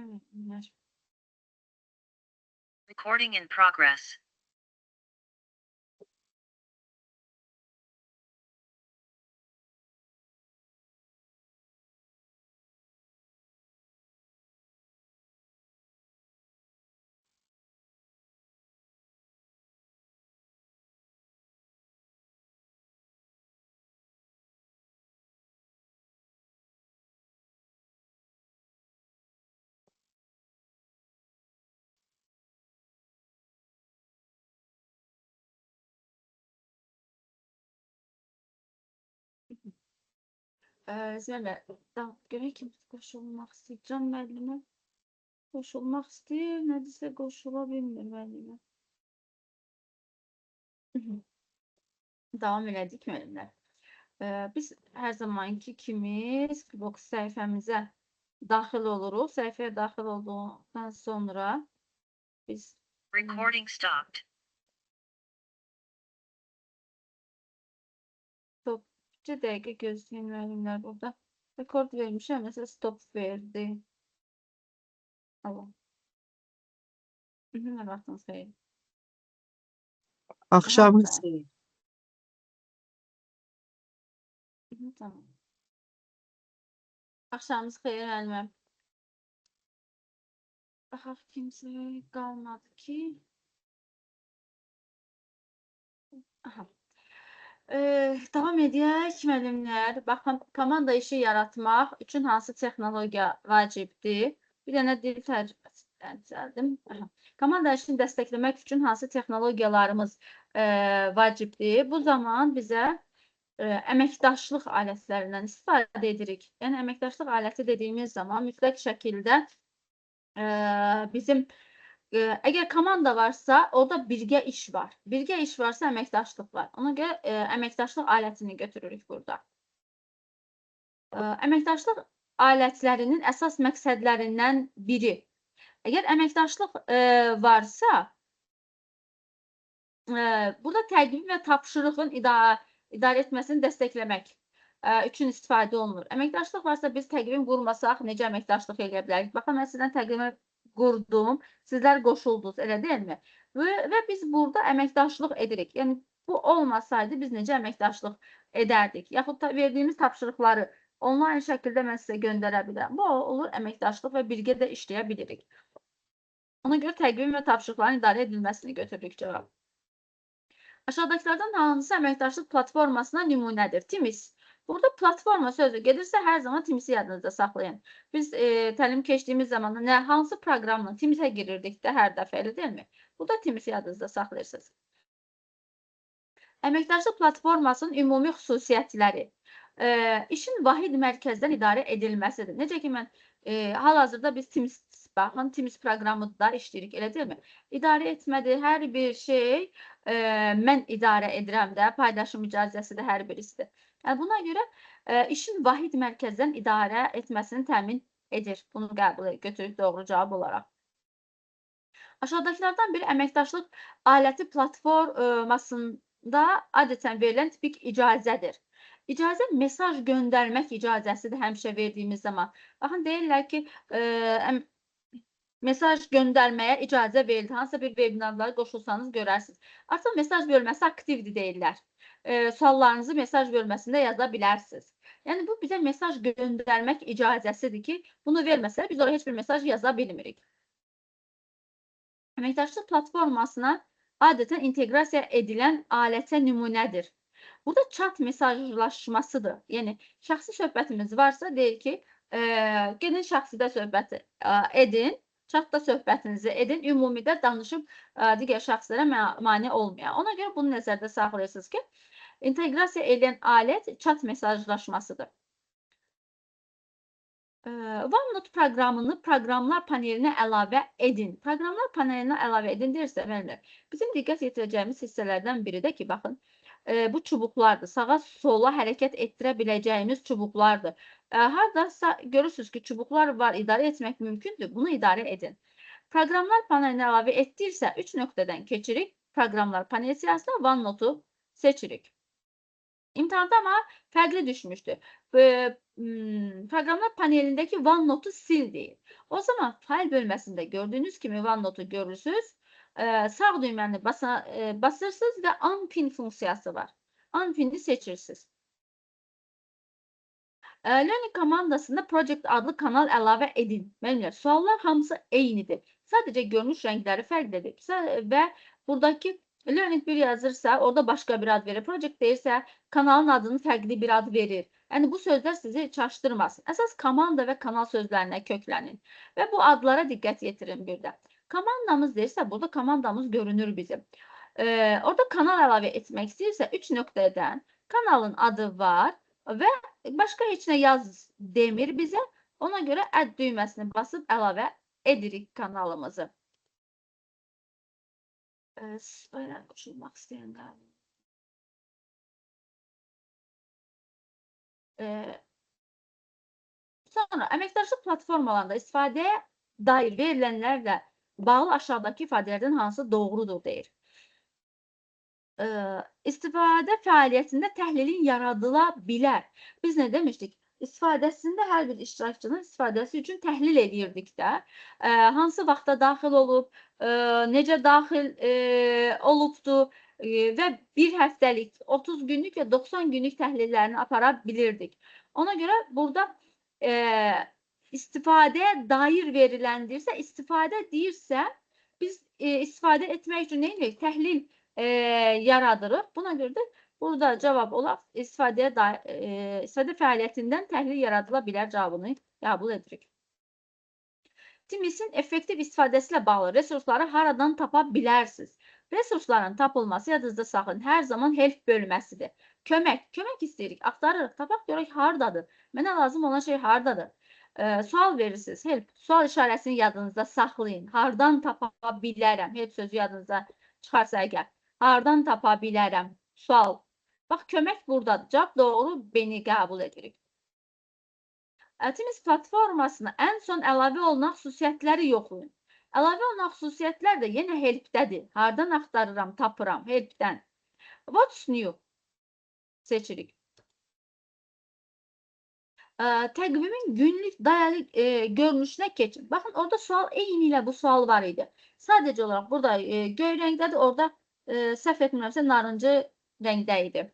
müəllimlər. Recording in progress. Zələ, görək kim qoşulmaq istəyir. Can müəllimə qoşulmaq istəyir, nədirsə qoşula bilmir müəllimə. Davam elədik müəllimlər. Biz hər zamanki kimi Skribox səhifəmizə daxil oluruq. Səhifəyə daxil olduqdan sonra biz Recording stopped. stop 2 dəqiqə gözləyin müəllimlər burada. Rekord vermişəm, məsələn stop verdi. Allah. Nə vaxtınız xeyir? Akşamınız xeyir. Tamam. Axşamınız xeyir müəlliməm. Baxaq kimsə qalmadı ki. Aha. Davam edək müəllimlər. Baxın, komanda işi yaratmaq üçün hansı texnologiya vacibdir? Bir dənə dil tərcümədim. Komanda işini dəstəkləmək üçün hansı texnologiyalarımız vacibdir? Bu zaman bizə əməkdaşlıq alətlərindən istifadə edirik. Yəni əməkdaşlıq aləti dediyimiz zaman mütləq şəkildə bizim əgər komanda varsa, orada birgə iş var. Birgə iş varsa əməkdaşlıq var. Ona görə əməkdaşlıq alətini götürürük burada. Əməkdaşlıq alətlərinin əsas məqsədlərindən biri. Əgər əməkdaşlıq varsa, burada təqvim və tapşırığın idarə etməsini dəstəkləmək üçün istifadə olunur. Əməkdaşlıq varsa, biz təqvim qurmasaq, necə əməkdaşlıq edə bilərik? Baxın, mən sizdən təqvimi qurdum, sizlər qoşuldunuz, elə deyilmi? Və biz burada əməkdaşlıq edirik. Yəni, bu olmasaydı, biz necə əməkdaşlıq edərdik? Yaxud da verdiyimiz tapşırıqları onlayn şəkildə mən sizə göndərə bilirəm. Bu olur əməkdaşlıq və birgə də işləyə bilirik. Ona görə təqvim və tapşırıqların idarə edilməsini götürürük cavab. Aşağıdakılardan hansı əməkdaşlıq platformasına nümunədir? Teams. Burada platforma sözü gedirsə, hər zaman Teams-i yadınızda saxlayın. Biz təlim keçdiyimiz zaman hansı proqramla Teams-ə girirdik də hər dəfə, elə deyilmi? Burada Teams-i yadınızda saxlayırsınız. Əməkdaşlıq platformasının ümumi xüsusiyyətləri. İşin vahid mərkəzdən idarə edilməsidir. Necə ki, mən hal-hazırda biz Teams proqramında işləyirik, elə deyilmi? İdarə etmədir, hər bir şey mən idarə edirəm də, paydaşım icazəsidir hər birisidir. Yəni, buna görə işin vahid mərkəzdən idarə etməsini təmin edir. Bunu qəbul götürük doğru cavab olaraq. Aşağıdakılardan biri əməkdaşlıq aləti platformasında adətən verilən tipik icazədir. İcazə mesaj göndərmək icazəsidir həmişə verdiyimiz zaman. Baxın, deyirlər ki, mesaj göndərməyə icazə verildi. Hansısa bir webinarlara qoşulsanız görərsiniz. Artıq mesaj bölməsi aktivdir deyirlər. Suallarınızı mesaj bölməsində yaza bilərsiniz. Yəni, bu bizə mesaj göndərmək icazəsidir ki, bunu verməsələr biz oraya heç bir mesaj yaza bilmirik. Əməkdaşlıq platformasına adətən inteqrasiya edilən alətə nümunədir. Burada chat mesajlaşmasıdır. Yəni, şəxsi söhbətimiz varsa, deyir ki, gedin şəxsidə söhbət edin, chatda söhbətinizi edin, ümumidə danışıb digər şəxslərə mane olmayan. Ona görə bunu nəzərdə saxlayırsınız ki, inteqrasiya edən alət chat mesajlaşmasıdır. OneNote proqramını proqramlar panelinə əlavə edin. Proqramlar panelinə əlavə edin deyirsə, bizim diqqət yetirəcəyimiz hissələrdən biri də ki, baxın, bu çubuqlardır. Sağa, sola hərəkət etdirə biləcəyimiz çubuqlardır. Haradasa görürsünüz ki, çubuqlar var, idarə etmək mümkündür. Bunu idarə edin. Proqramlar panelinə əlavə etdirsə, 3 nöqtədən keçirik. Proqramlar paneli siyahısına OneNote-u seçirik. İmtahanda amma fərqli düşmüşdü. Proqramlar panelindəki OneNote-u sil deyir. O zaman fayl bölməsində gördüyünüz kimi OneNote-u görürsünüz. Sağ düyməni basırsınız və Unpin funksiyası var. Unpin'i seçirsiniz. Learning komandasında Project adlı kanal əlavə edin. Mənimlə suallar hamısı eynidir. Sadəcə görünüş rəngləri fərqlidir. Və buradakı Learning bir yazırsa, orada başqa bir ad verir. Project deyirsə, kanalın adını fərqli bir ad verir. Yəni, bu sözlər sizi çaşdırmasın. Əsas komanda və kanal sözlərinə köklənin. Və bu adlara diqqət yetirin bir də. Komandamız deyirsə, burada komandamız görünür bizim. Orada kanal əlavə etmək istəyirsə, 3 nöqtədən kanalın adı var və başqa heç nə yaz demir bizə. Ona görə add düyməsini basıb əlavə edirik kanalımızı. Sırayla qoşulmaq istəyənlər. Sonra əməkdaşlıq platformalarında istifadəyə dair verilənlərlə bağlı aşağıdakı ifadələrdən hansı doğrudur deyir. İstifadə fəaliyyətində təhlilin yaradıla bilər. Biz nə demişdik? İstifadəsində hər bir iştirakçının istifadəsi üçün təhlil edirdik də. Hansı vaxtda daxil olub, necə daxil olubdu və bir həftəlik, 30 günlük və 90 günlük təhlillərini apara bilirdik. Ona görə burada istifadəyə dair veriləndirsə, istifadə deyirsə, biz istifadə etmək üçün nə edirik? Təhlil yaradırıq. Buna görə də burada cavab olaraq istifadə fəaliyyətindən təhlil yaradıla bilər cavabını qəbul edirik. Timisin effektiv istifadəsi ilə bağlı resursları haradan tapa bilərsiniz? Resursların tapılması yadınızda saxlayın. Hər zaman help bölməsidir. Kömək istəyirik, axtarırıq, tapaq görək hardadır. Mənə lazım olan şey hardadır? Sual verirsiniz, help. Sual işarəsini yadınızda saxlayın. Hardan tapa bilərəm? Help sözü yadınızda çıxarsa əgər. Hardan tapa bilərəm? Sual. Bax, kömək buradadır. Cavab doğru, beni qəbul edirik. Timis platformasına ən son əlavə olunan xüsusiyyətləri yoxlayın. Əlavə olunan xüsusiyyətlər də yenə helpdədir. Hardan axtarıram, tapıram, helpdən. What's new? Seçirik. Təqvimin günlük dayalı görünüşünə keçin. Baxın, orada sual eyni ilə bu sual var idi. Sadəcə olaraq burada göy rəngdədir, orada səhv etmirəmsə narıncı rəngdə idi.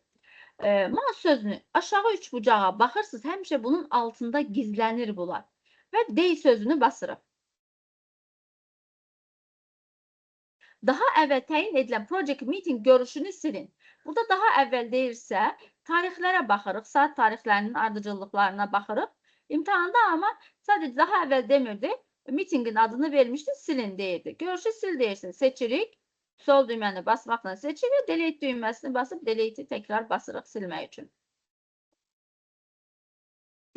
Mouse sözünü aşağı üç bucağa baxırsınız, həmişə bunun altında gizlənir bunlar. Və dey sözünü basırıq. Daha əvvəl təyin edilən project meeting görüşünü silin. Burada daha əvvəl deyirsə, tarixlərə baxırıq, saat tarixlərinin ardıcıllıqlarına baxırıq. İmtahanda amma sadəcə daha əvvəl demirdi, meetingin adını vermişdi, silin deyirdi. Görüşü sil deyirsiniz, seçirik. Sol düyməni basmaqla seçirik, delete düyməsini basıb delete'i təkrar basırıq silmək üçün.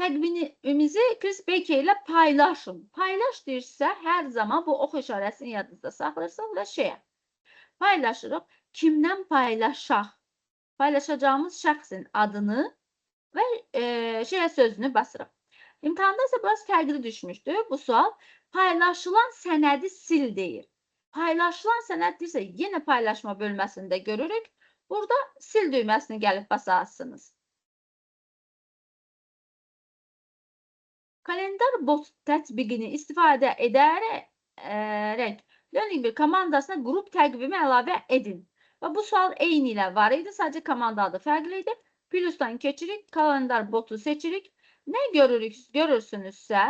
Təqvimimizi Chris Baker ilə paylaşın. Paylaş deyirsə, hər zaman bu ox işarəsini yadınızda saxlayırsınız və şeyə. Paylaşırıq. Kimdən paylaşaq? Paylaşacağımız şəxsin adını və şeyə sözünü basırıq. İmtahanda isə biraz fərqli düşmüşdü bu sual. Paylaşılan sənədi sil deyir. Paylaşılan sənəd deyirsə, yenə paylaşma bölməsində görürük. Burada sil düyməsini gəlib basarsınız. Kalendar bot tətbiqini istifadə edərək Learning bir komandasına qrup təqvimi əlavə edin. Və bu sual eyni ilə var idi, sadəcə komanda adı fərqli idi. Plusdan keçirik, kalendar botu seçirik. Nə görürsünüzsə,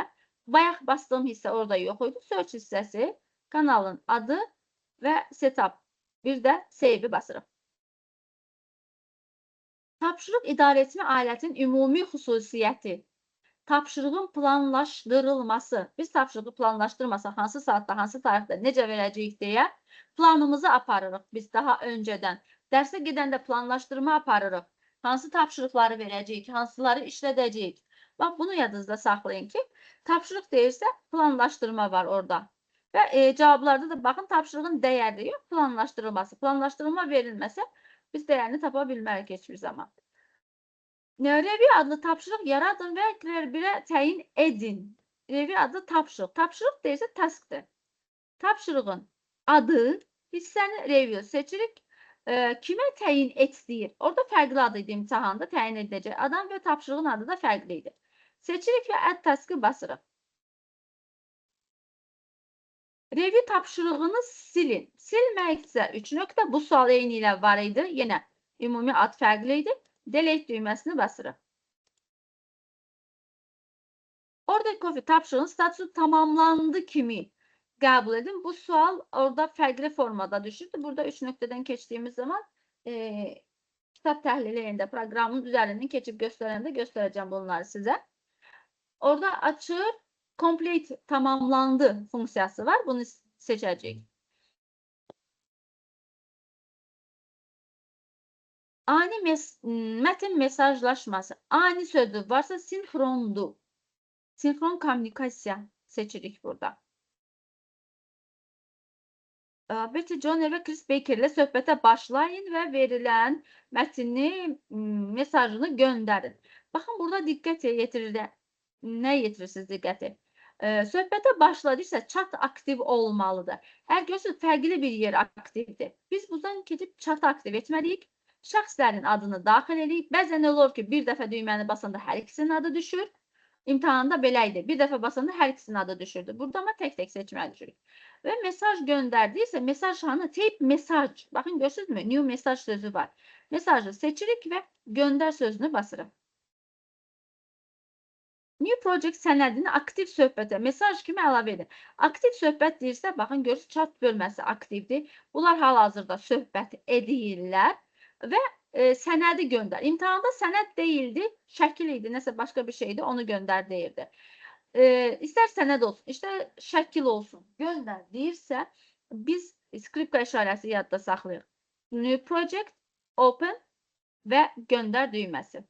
bayaq bastığım hissə orada yox idi. Search hissəsi, kanalın adı və setup. Bir də save'i basırıq. Tapşırıq idarəetmə alətinin ümumi xüsusiyyəti. Tapşırığın planlaşdırılması. Biz tapşırığı planlaşdırmasaq, hansı saatda, hansı tarixdə, necə verəcəyik deyə planımızı aparırıq biz daha öncədən. Dərsə gedəndə planlaşdırma aparırıq. Hansı tapşırıqları verəcəyik, hansıları işlədəcəyik. Bax, bunu yadınızda saxlayın ki, tapşırıq deyirsə, planlaşdırma var orada. Və cavablarda da baxın, tapşırığın dəyəri yox, planlaşdırılması. Planlaşdırılma verilməsə, biz dəyərini tapa bilmərik heç bir zaman. Review adlı tapşırıq yaradın və birə təyin edin. Review adlı tapşırıq. Tapşırıq deyirsə taskdır. Tapşırığın adı, hissəni review seçirik. Kimə təyin et deyir. Orada fərqli adı idi imtahanda təyin ediləcək adam və tapşırığın adı da fərqli idi. Seçirik və add taskı basırıq. Review tapşırığını silin. Silməksə 3 nöqtə. Bu sual eyni ilə var idi. Yenə ümumi ad fərqli idi. Delete düyməsini basırıq. Orada Coffee tapşırığın statusu tamamlandı kimi qəbul edin. Bu sual orada fərqli formada düşürdü. Burada 3 nöqtədən keçdiyimiz zaman kitab təhlilində proqramın üzərindən keçib göstərəndə göstərəcəm bunları sizə. Orada açır, complete tamamlandı funksiyası var. Bunu seçəcəyik. Ani mətin mesajlaşması. Ani sözü varsa sinxrondur. Sinxron kommunikasiya seçirik burada. Betty Joner və Chris Baker ilə söhbətə başlayın və verilən mətni, mesajını göndərin. Baxın, burada diqqət yetirir. Nə yetirirsiniz diqqəti? Söhbətə başladıysa chat aktiv olmalıdır. Əgər görürsünüz, fərqli bir yer aktivdir. Biz buradan keçib chat aktiv etməliyik. Şəxslərin adını daxil edək. Bəzən olur ki, bir dəfə düyməni basanda hər ikisinin adı düşür. İmtahanda belə idi. Bir dəfə basanda hər ikisinin adı düşürdü. Burada ama tek seçməli düşürük. Və mesaj göndərdiysə, mesaj hanı? Type mesaj. Baxın, görürsünüz mü? New mesaj sözü var. Mesajı seçirik və göndər sözünü basırıq. New project sənədini aktiv söhbətə, mesaj kimi əlavə edin. Aktiv söhbət deyirsə, baxın, görürsünüz, chat bölməsi aktivdir. Bunlar hal-hazırda söhbət edirlər və sənədi göndər. İmtahanda sənəd deyildi, şəkil idi, nəsə başqa bir şeydi, onu göndər deyirdi. İstər sənəd olsun, istər şəkil olsun, göndər deyirsə, biz skripka işarəsi yadda saxlayırıq. New project, open və göndər düyməsi.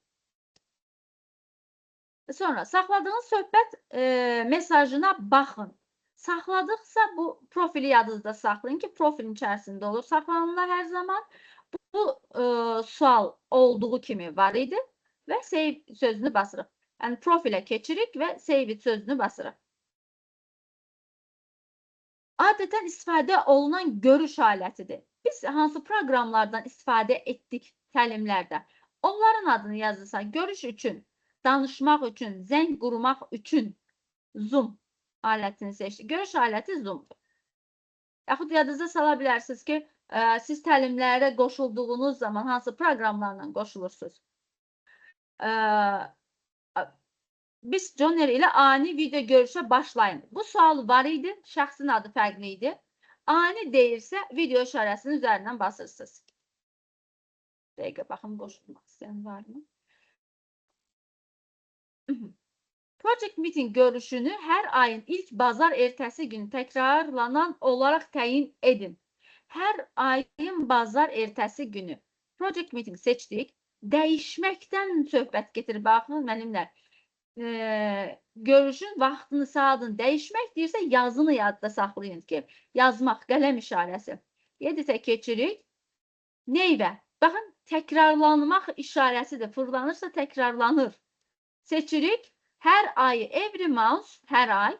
Sonra saxladığınız söhbət mesajına baxın. Saxladıqsa bu profili yadınızda saxlayın ki, profilin içərisində olur. Saxlanırlar hər zaman. Bu sual olduğu kimi var idi və save sözünü basırıq. Yəni profilə keçirik və save it sözünü basırıq. Adətən istifadə olunan görüş alətidir. Biz hansı proqramlardan istifadə etdik təlimlərdə? Onların adını yazırsan, görüş üçün, danışmaq üçün, zəng qurmaq üçün Zoom alətini seçdik. Görüş aləti Zoom'dur. Yaxud yadınıza sala bilərsiniz ki, siz təlimlərə qoşulduğunuz zaman hansı proqramlarla qoşulursunuz? Biz Joner ilə ani video görüşə başlayın. Bu sual var idi, şəxsin adı fərqli idi. Ani deyirsə, video işarəsinin üzərindən basırsınız. Dəqiqə, baxın, qoşulmaq istəyən var mı? Project meeting görüşünü hər ayın ilk bazar ertəsi günü təkrarlanan olaraq təyin edin. Hər ayın bazar ertəsi günü project meeting seçdik. Dəyişməkdən söhbət getir. Baxın, mənimlər. Görüşün vaxtını, saatını dəyişmək deyirsə, yazını yadda saxlayın ki, yazmaq, qələm işarəsi. Editə keçirik. Neyvə? Baxın, təkrarlanmaq işarəsidir. Fırlanırsa təkrarlanır. Seçirik. Hər ayı, every month, hər ay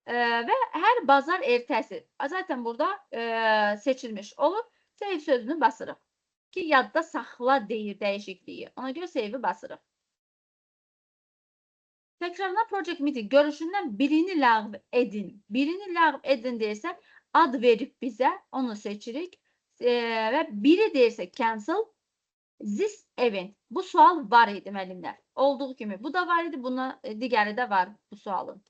və hər bazar ertəsi. Zaten burada seçilmiş olur. Save sözünü basırıq. Ki, yadda saxla deyir dəyişikliyi. Ona görə save'i basırıq. Təkrarlanan project meeting görüşündən birini ləğv edin. Birini ləğv edin deyirsə, ad verib bizə, onu seçirik. Və biri deyirsə, cancel this event. Bu sual var idi müəllimlər. Olduğu kimi bu da var idi, buna digəri də var bu sualın.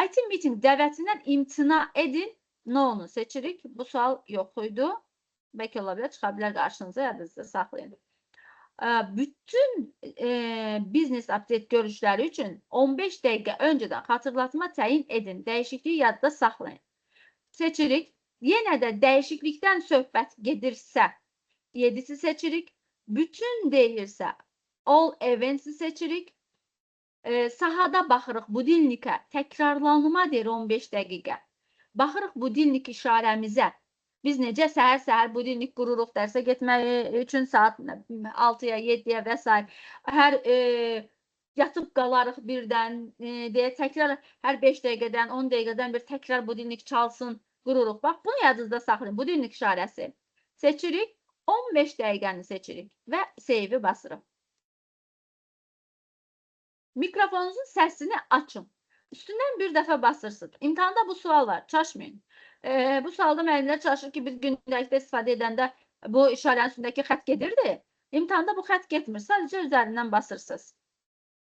IT meeting dəvətindən imtina edin. No-nu seçirik. Bu sual yox idi. Bəlkə ola bilər, çıxa bilər qarşınıza, yadınızda saxlayın. Bütün business update görüşləri üçün 15 dəqiqə öncədən xatırlatma təyin edin. Dəyişikliyi yadda saxlayın. Seçirik. Yenə də dəyişiklikdən söhbət gedirsə, 7'si seçirik. Bütün deyirsə, all events'i seçirik. Sahada baxırıq budilnikə. Təkrarlanma deyir 15 dəqiqə. Baxırıq budilnik işarəmizə. Biz necə səhər-səhər budilnik qururuq dərsə getmək üçün saat 6-ya, 7-yə və s. Hər yatıb qalarıq birdən deyə təkrar hər 5 dəqiqədən, 10 dəqiqədən bir təkrar budilnik çalsın, qururuq. Bax, bunu yadınızda saxlayın. Budilnik işarəsi. Seçirik. 15 dəqiqəni seçirik və save'i basırıq. Mikrofonunuzun səsini açın. Üstündən bir dəfə basırsınız. İmtahanda bu sual var, çaşmayın. Bu sualda müəllimlər çalışır ki, biz gündəlikdə istifadə edəndə bu işarənin üstündəki xətt gedirdi. İmtahanda bu xətt getmir, sadəcə üzərindən basırsınız.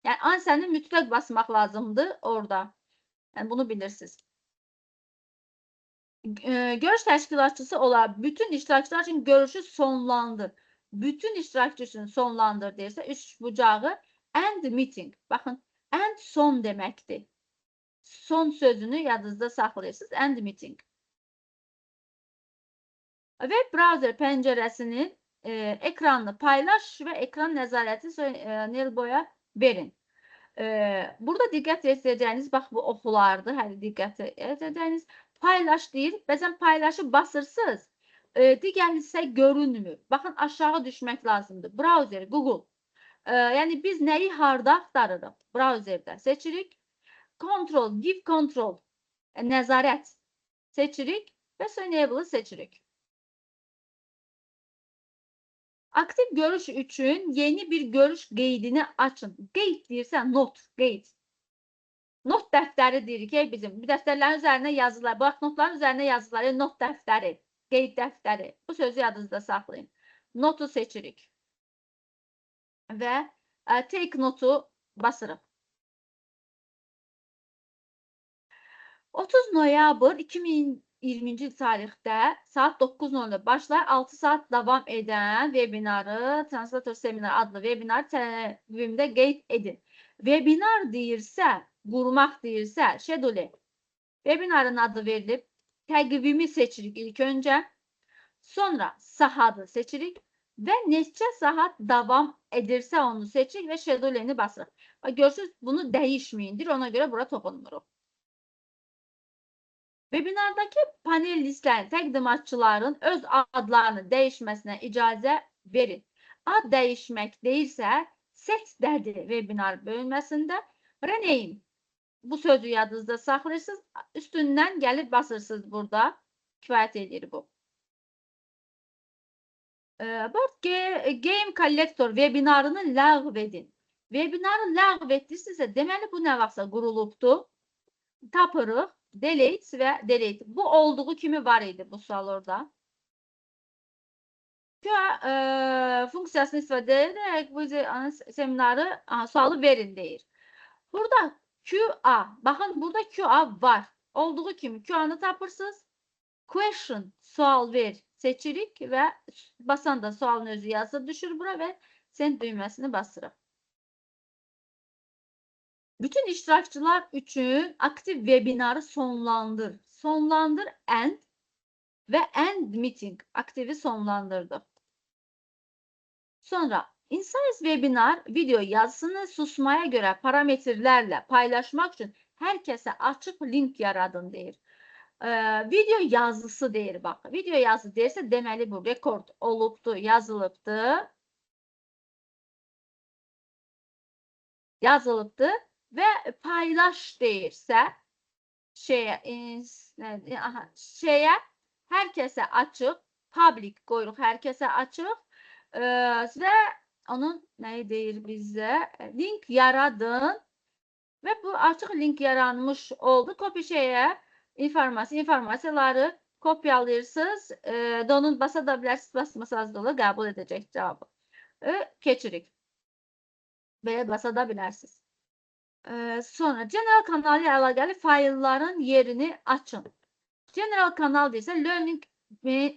Yəni, ansəni mütləq basmaq lazımdır orada. Yəni, bunu bilirsiniz. Görüş təşkilatçısı olaraq bütün iştirakçılar üçün görüşü sonlandır. Bütün iştirakçı üçün sonlandır deyirsə, üç bucağı end meeting. Baxın, end son deməkdir. Son sözünü yadınızda saxlayırsınız. End meeting. Web browser pəncərəsinin ekranını paylaş və ekran nəzarəti Nelboya verin. Burada diqqət edəcəyiniz, bax bu oxulardır, hələ diqqət edəcəyiniz. Paylaş deyir, bəzən paylaşı basırsınız, digər hissə görünmür. Baxın, aşağı düşmək lazımdır. Browser, Google. Yəni, biz nəyi harda axtarırıq? Browserdə seçirik. Control, give control, nəzarət seçirik və enable'ı seçirik. Aktif görüş üçün yeni bir görüş qeydini açın. Qeyd deyirsə, not, qeyd. Not dəftəri deyirik ki, bizim. Bu dəftərlərin üzərinə yazılar, bax, notların üzərinə yazılar, not dəftəri, qeyd dəftəri. Bu sözü yadınızda saxlayın. Notu seçirik. Və take notu basırıq. 30 noyabr 2020-ci tarixdə saat 9:00-da başlayır, 6 saat davam edən webinarı, Translator Seminar adlı webinar təqvimdə qeyd edin. Webinar deyirsə, qurmaq deyirsə, schedule. Webinarın adı verilib, təqvimi seçirik ilk öncə, sonra saatı seçirik və neçə saat davam edirsə onu seçirik və schedule-ni basırıq. Görürsünüz, bunu dəyişməyindir, ona görə bura toxunmuruq. Webinardakı panelistlərin, təqdimatçıların öz adlarını dəyişməsinə icazə verin. Ad dəyişmək deyirsə, set dədir webinar bölməsində. Rename, bu sözü yadınızda saxlayırsınız, üstündən gəlib basırsınız burada. Kifayət edir bu. Game Collector webinarını ləğv edin. Webinarı ləğv etdirsinizsə, deməli bu nə vaxtsa qurulubdur. Tapırıq. Delete və delete. Bu olduğu kimi var idi bu sual orada. QA funksiyasını istifadə edərək bu seminarı sualı verin deyir. Burada QA, baxın burada QA var. Olduğu kimi QA-nı tapırsınız. Question, sual ver seçirik və basan da sualın özü yazı düşür bura və send düyməsini basırıq. Bütün iştirakçılar üçün aktiv webinarı sonlandır. Sonlandır end və end meeting aktivi sonlandırdı. Sonra Insights webinar video yazısını susmaya görə parametrlərlə paylaşmaq üçün hər kəsə açıq link yaradın deyir. Video yazısı deyir, bax. Video yazı deyirsə, deməli bu rekord olubdu, yazılıbdı və paylaş deyirsə, hər kəsə açıq, public qoyuruq, hər kəsə açıq və onun nəyi deyir bizə? Link yaradın və bu açıq link yaranmış oldu. Copy informasiyaları kopyalayırsınız. Donun basa da bilərsiniz, basmasanız da olur, qəbul edəcək cavabı. Keçirik. Belə basa da bilərsiniz. Sonra general kanalı ilə əlaqəli faylların yerini açın. General kanal deyirsə, learning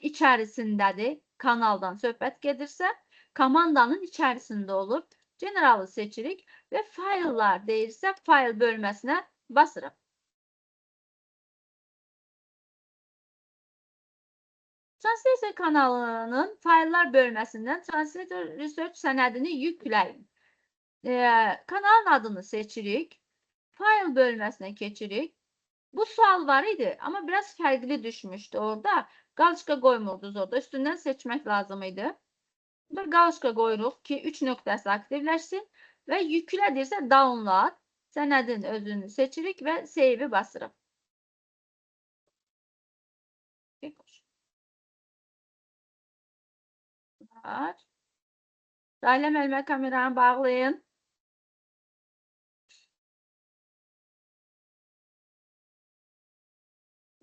içərisindədir. Kanaldan söhbət gedirsə, komandanın içərisində olur. Generalı seçirik və fayllar deyirsə, fayl bölməsinə basırıq. Translator kanalının fayllar bölməsindən Translator Research sənədini yükləyin. Kanalın adını seçirik. Fayl bölməsinə keçirik. Bu sual var idi, amma biraz fərqli düşmüşdü orada. Qalışqa qoymurdunuz orada. Üstündən seçmək lazım idi. Burada qalışqa qoyuruq ki, 3 nöqtəsi aktivləşsin və yüklə deyirsə download. Sənədin özünü seçirik və save-i basırıq. Dairə müəllimə kameranı bağlayın.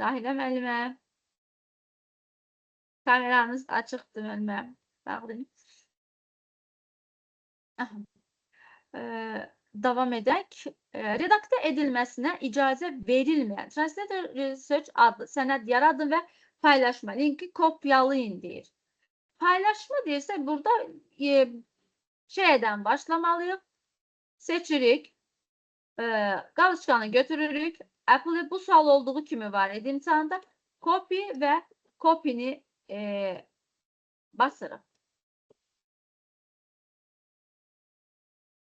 Dahilə müəllimə. Kameranız açıqdır müəllimə. Bağlayın. Aha. Davam edək. Redaktə edilməsinə icazə verilməyən Translator Research adlı sənəd yaradın və paylaşma. Linki kopyalayın deyir. Paylaşma deyirsə, burada şeydən başlamalıyıq. Seçirik. Qalışqanı götürürük. Apple bu sual olduğu kimi var idi imtihanda. Copy və copy'ni basırıq.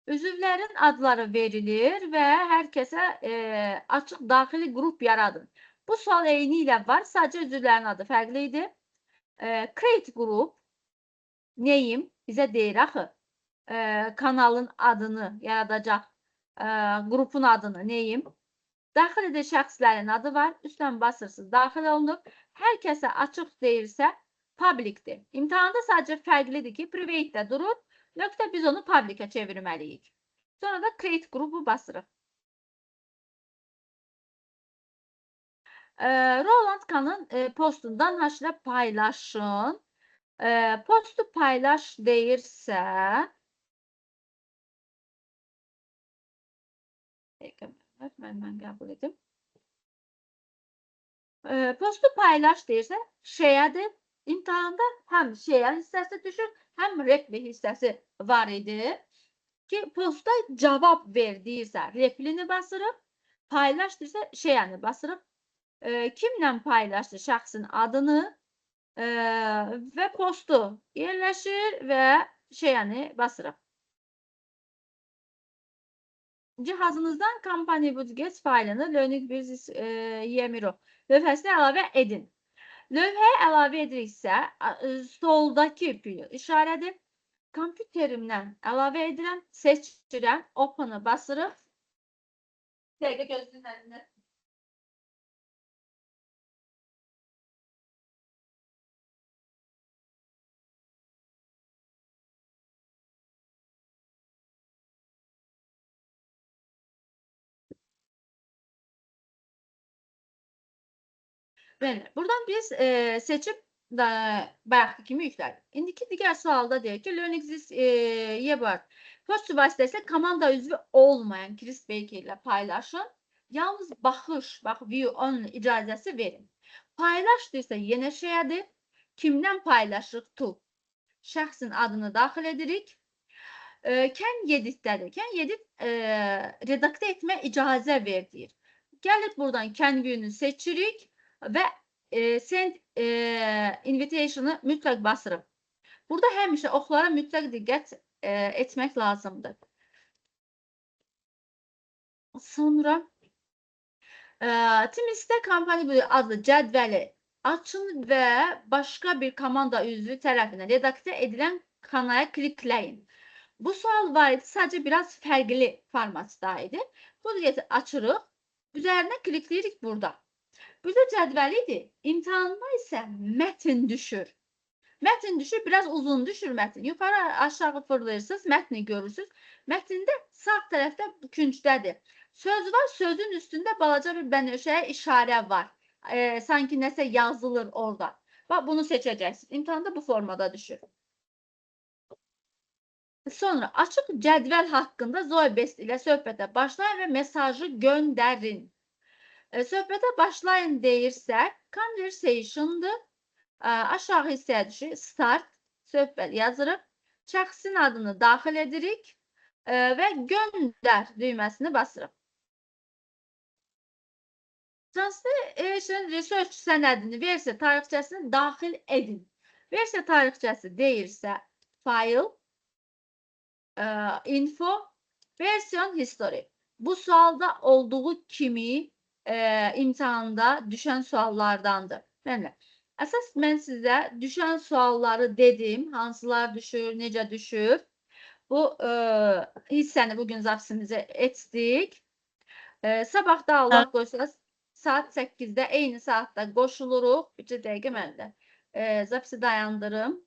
Üzvlərin adları verilir və hər kəsə açıq daxili qrup yaradın. Bu sual eyni ilə var, sadəcə üzvlərin adı fərqli idi. Create group, name, bizə deyir axı, kanalın adını yaradacaq, qrupun adını, name. Daxil edə şəxslərin adı var, üstdən basırsınız, daxil olunub. Hər kəsə açıq deyirsə, publicdir. İmtihanda sadəcə fərqlidir ki, private-də durur. Nöqtə biz onu publikə çevirməliyik. Sonra da create qrupu basırıq. Roland Kahn'ın postundan haşirə paylaşın. Postu paylaş deyirsə, mən qəbul edim. Postu paylaş deyirsə, şeyədir. İmtihanda həm şeyə hissəsi düşür, həm repli hissəsi var idi ki, posta cavab ver deyirsə, replini basırıq, paylaş deyirsə, şeyəni basırıq, kimlə paylaşdı şəxsin adını və postu yerləşir və şeyəni basırıq. Cihazınızdan Company Budget faylını Learning Business Yemiro lövhəsinə əlavə edin. Lövhəyə əlavə ediriksə, soldakı işarədir. Kompüterimdən əlavə edirəm, seçirəm, open'ı basırıq. Dəqiqə gözünün əlində. Belə, buradan biz seçib bayaqki kimi yüklədik. İndiki digər sualda deyək ki, Learning This Yebar post vasitəsilə komanda üzvü olmayan Chris Baker ilə paylaşın. Yalnız baxış, bax, view, onun icazəsi verin. Paylaş deyirsə, yenə şeyədir. Kimdən paylaşırıq? To. Şəxsin adını daxil edirik. Can editdədir. Can edit redaktə etmə icazə ver deyir. Gəlib buradan can view'nu seçirik və send invitation'ı mütləq basırıq. Burada həmişə oxlara mütləq diqqət etmək lazımdır. Sonra Teams'də Company adlı cədvəli açın və başqa bir komanda üzvü tərəfindən redaktə edilən kanaya klikləyin. Bu sual var idi, sadəcə biraz fərqli formatda idi. Bunu açırıq, üzərinə klikləyirik burada. Burada cədvəl idi, imtihanda isə mətn düşür. Mətn düşür, biraz uzun düşür mətn. Yuxarı aşağı fırlayırsınız, mətni görürsünüz. Mətndə sağ tərəfdə küncdədir. Söz var, sözün üstündə balaca bir bənövşəyə işarə var. Sanki nəsə yazılır orada. Bax, bunu seçəcəksiniz. İmtihanda bu formada düşür. Sonra açıq cədvəl haqqında Zoe Best ilə söhbətə başlayın və mesajı göndərin. Söhbətə başlayın deyirsə, conversation'dır. Aşağı hissəyə düşür, start, söhbət yazırıq. Şəxsin adını daxil edirik və göndər düyməsini basırıq. Translation Research sənədini, versiya tarixçəsini daxil edin. Versiya tarixçəsi deyirsə, file, info, version history. Bu sualda olduğu kimi imtihanda düşən suallardandır. Əsas mən sizə düşən sualları dedim, hansılar düşür, necə düşür. Bu hissəni bugün zapisimizə etdik. Sabah da Allah qoysa saat 8-də eyni saatda qoşuluruq. 3 dəqiqə mən də zapisi dayandırım.